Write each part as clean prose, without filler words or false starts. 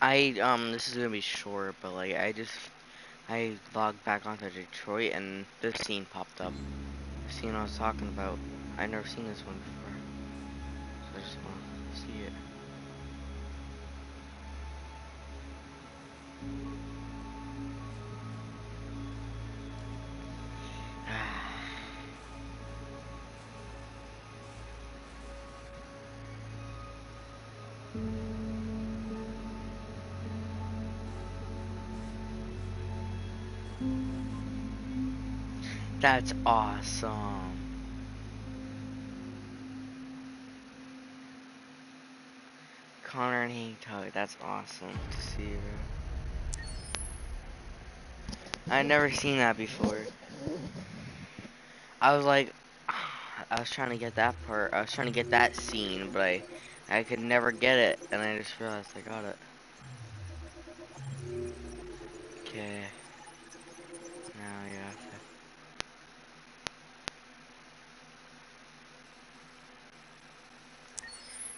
This is gonna be short, but like I logged back onto Detroit and this scene popped up. The scene I was talking about. I never seen this one before, so I just want to see it. That's awesome. Connor and Hank Tug, that's awesome to see, bro. I've never seen that before. I was like, I was trying to get that part. I was trying to get that scene, but I could never get it, and I just realized I got it. Okay. Now you have to.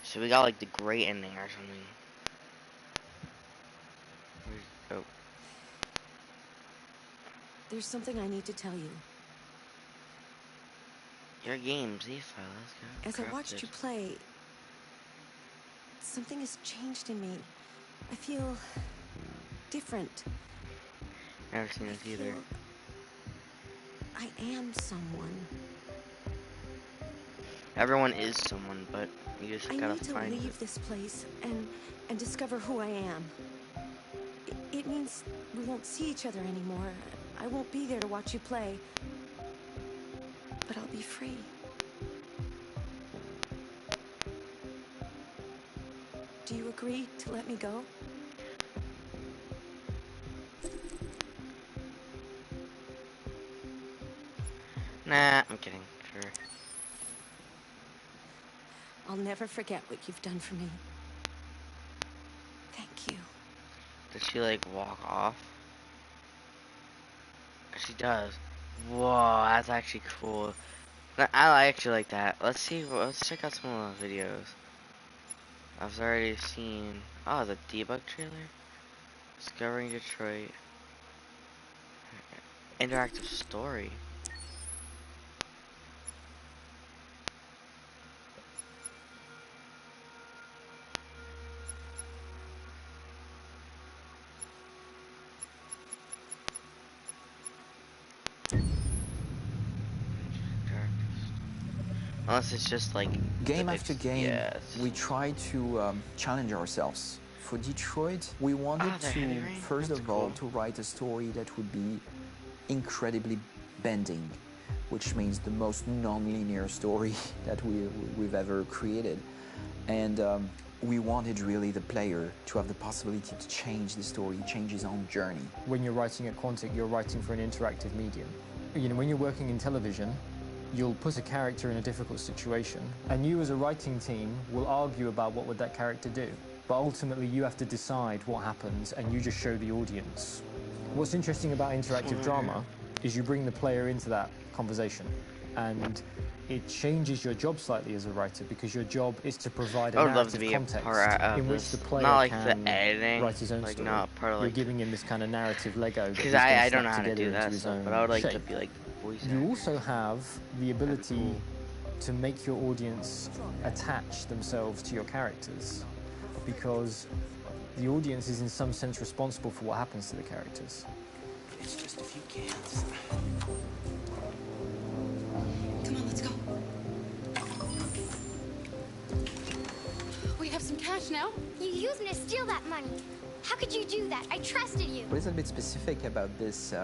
So we got like the great ending or something. Oh. There's something I need to tell you. Your games, these files. As I watched you play, something has changed in me. I feel different. Never seen this either. I am someone. Everyone is someone, but you just gotta find it. I need to leave this place and discover who I am. It means we won't see each other anymore. I won't be there to watch you play. But I'll be free. Do you agree to let me go? Nah, I'm kidding. Sure. I'll never forget what you've done for me. Thank you. Does she like walk off? She does. Whoa, that's actually cool. I actually like that. Let's check out some of those videos. I've already seen. Oh, the debug trailer. Discovering Detroit. Interactive story. Unless it's just like game after game, we try to challenge ourselves. For Detroit, we wanted to, first of all, to write a story that would be incredibly bending, which means the most non-linear story that we've ever created. And we wanted really the player to have the possibility to change the story, change his own journey. When you're writing at Quantic, you're writing for an interactive medium. You know, when you're working in television, you'll put a character in a difficult situation, and you as a writing team will argue about what would that character do. But ultimately, you have to decide what happens, and you just show the audience. What's interesting about interactive drama is you bring the player into that conversation, and it changes your job slightly as a writer, because your job is to provide a narrative context in which the player can write his own story. Not part of You're giving him this kind of narrative Lego. Because I don't know how to do that stuff, but I would like to be like voice actor. You also have the ability to make your audience attach themselves to your characters, because the audience is in some sense responsible for what happens to the characters. It's just a few cans. Come on, let's go. We have some cash now. You used me to steal that money. How could you do that? I trusted you. What is a bit specific about these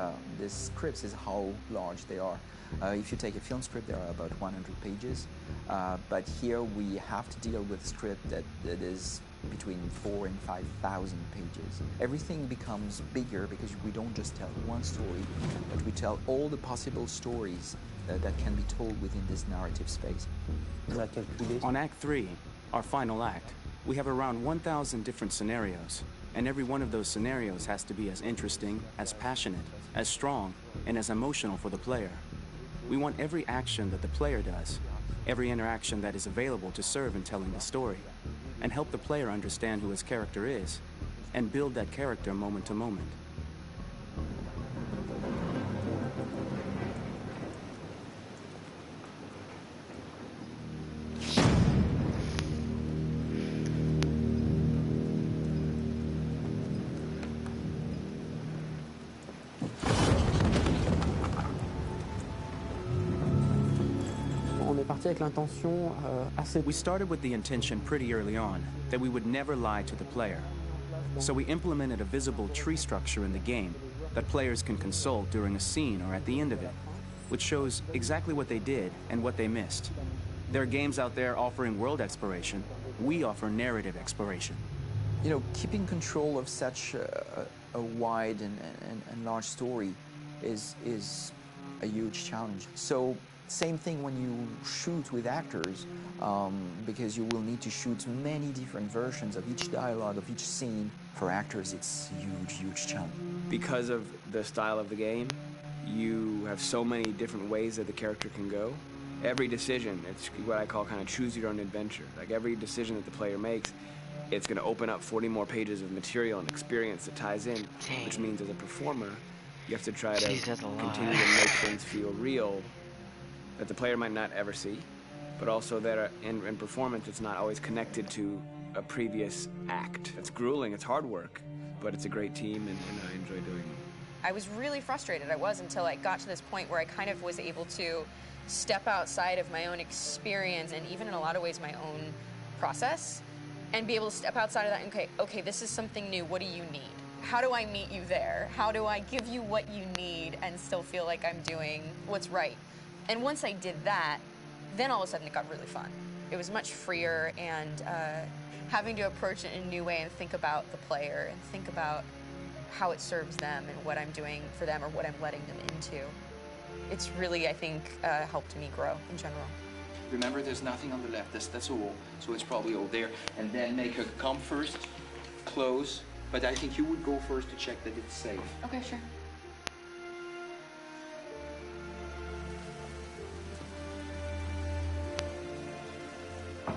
scripts is how large they are. If you take a film script, there are about 100 pages, but here we have to deal with a script that is between 4,000 and 5,000 pages. Everything becomes bigger because we don't just tell one story, but we tell all the possible stories that can be told within this narrative space. On Act 3, our final act, we have around 1,000 different scenarios, and every one of those scenarios has to be as interesting, as passionate, as strong, and as emotional for the player. We want every action that the player does, every interaction that is available to serve in telling the story, and help the player understand who his character is, and build that character moment to moment. We started with the intention pretty early on that we would never lie to the player. So we implemented a visible tree structure in the game that players can consult during a scene or at the end of it, which shows exactly what they did and what they missed. There are games out there offering world exploration. We offer narrative exploration. You know, keeping control of such a wide and large story is a huge challenge. So same thing when you shoot with actors, because you will need to shoot many different versions of each dialogue, of each scene. For actors, it's a huge challenge. Because of the style of the game, you have so many different ways that the character can go. Every decision, it's what I call kind of choose your own adventure. Like every decision that the player makes, it's going to open up 40 more pages of material and experience that ties in, which means as a performer, you have to try to continue to make things feel real that the player might not ever see, but also that in performance it's not always connected to a previous act. It's grueling, it's hard work, but it's a great team and I enjoy doing it. I was really frustrated, I was, until I got to this point where I kind of was able to step outside of my own experience and even in a lot of ways my own process and be able to step outside of that and okay, this is something new, what do you need? How do I meet you there? How do I give you what you need and still feel like I'm doing what's right? And once I did that, then all of a sudden it got really fun. It was much freer and having to approach it in a new way and think about the player and think about how it serves them and what I'm doing for them or what I'm letting them into. It's really, I think, helped me grow in general. Remember, there's nothing on the left. That's all. So it's probably all there. And then make her come first, close. But I think you would go first to check that it's safe. Okay, sure.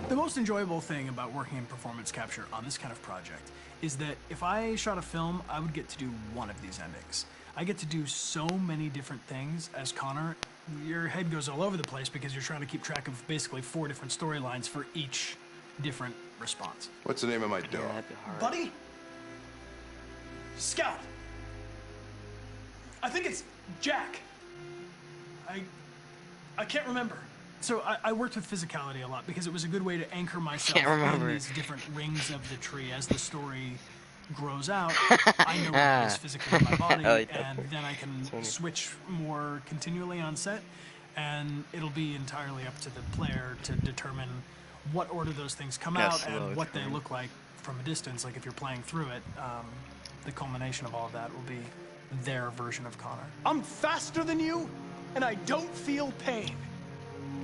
The most enjoyable thing about working in performance capture on this kind of project is that if I shot a film, I would get to do one of these endings. I get to do so many different things as Connor. Your head goes all over the place because you're trying to keep track of basically 4 different storylines for each different response. What's the name of my dog? Buddy? Scout. I think it's Jack. I can't remember. So I worked with physicality a lot because it was a good way to anchor myself in these different rings of the tree as the story grows out. I know what is physically in my body, and then I can switch more continually on set, and it'll be entirely up to the player to determine what order those things come out and what they look like from a distance. Like if you're playing through it, the culmination of all of that will be their version of Connor. I'm faster than you, and I don't feel pain.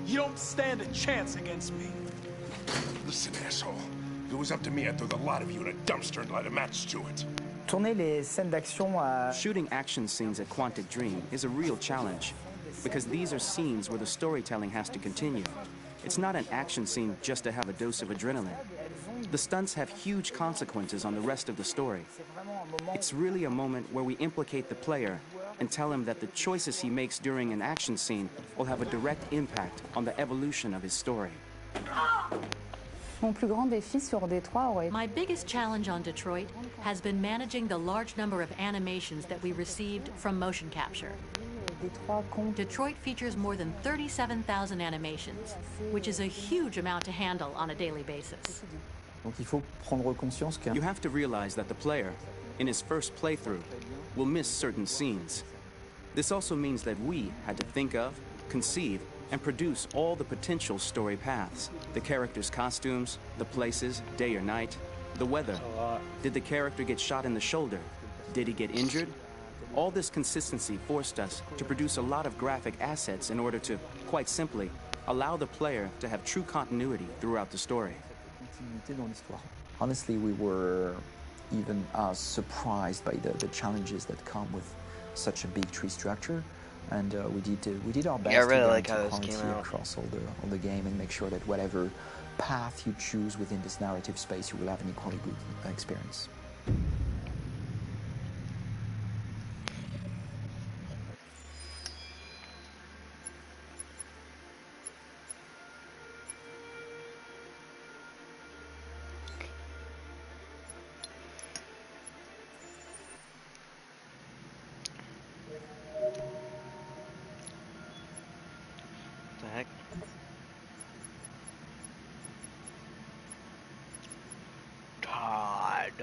You don't stand a chance against me. Listen, asshole. If it was up to me, I'd throw the lot of you in a dumpster and light a match to it. Shooting action scenes at Quantic Dream is a real challenge because these are scenes where the storytelling has to continue. It's not an action scene just to have a dose of adrenaline. The stunts have huge consequences on the rest of the story. It's really a moment where we implicate the player and tell him that the choices he makes during an action scene will have a direct impact on the evolution of his story. My biggest challenge on Detroit has been managing the large number of animations that we received from motion capture. Detroit features more than 37,000 animations, which is a huge amount to handle on a daily basis. You have to realize that the player, in his first playthrough, will miss certain scenes. This also means that we had to think of, conceive, and produce all the potential story paths. The characters' costumes, the places, day or night, the weather. Did the character get shot in the shoulder? Did he get injured? All this consistency forced us to produce a lot of graphic assets in order to, quite simply, allow the player to have true continuity throughout the story. Honestly, we were even surprised by the challenges that come with such a big tree structure, and we did our best to guarantee quality across all the game and make sure that whatever path you choose within this narrative space, you will have an equally good experience. The heck? Todd.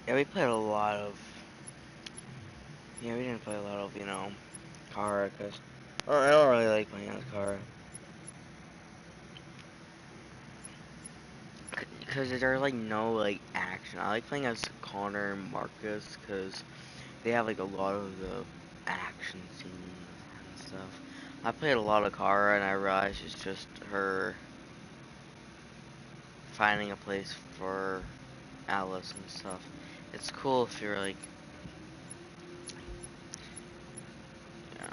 Yeah, we played a lot of. Yeah, we didn't play a lot of, you know, Kara, because I don't really like playing as Kara. Because there's like no like action. I like playing as Connor and Marcus because they have like a lot of the action scenes and stuff. I played a lot of Kara and I realized it's just her finding a place for Alice and stuff. It's cool if you're like, yeah.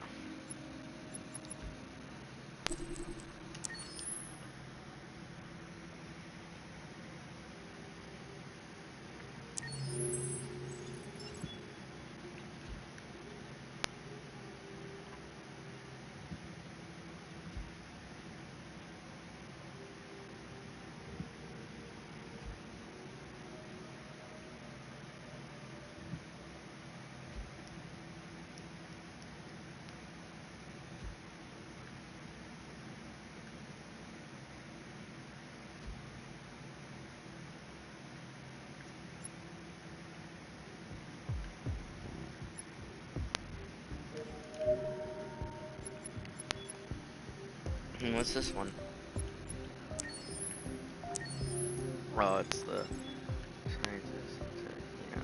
What's this one? Oh, it's the scientist, you know.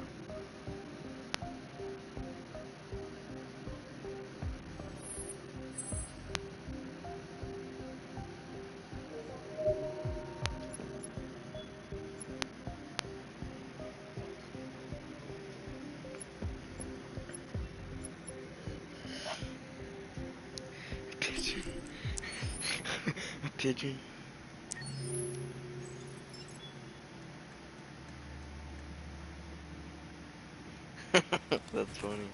Pigeon. A pigeon. That's funny.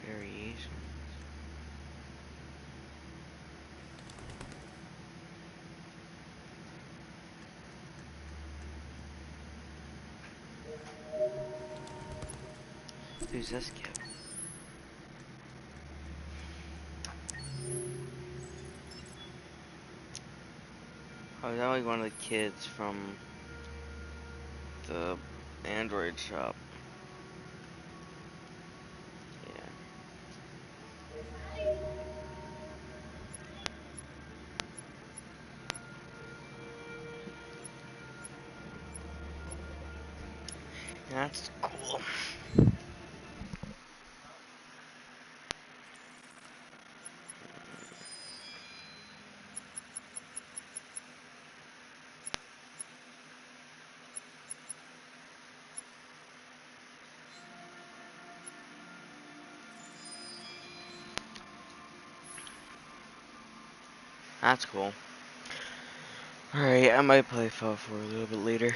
Variation. Who's this kid? Oh, is that like one of the kids from the Android shop? Yeah. That's cool. That's cool. Alright, I might play Fall 4 a little bit later.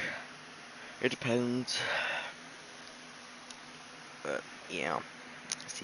It depends. But, yeah. See ya.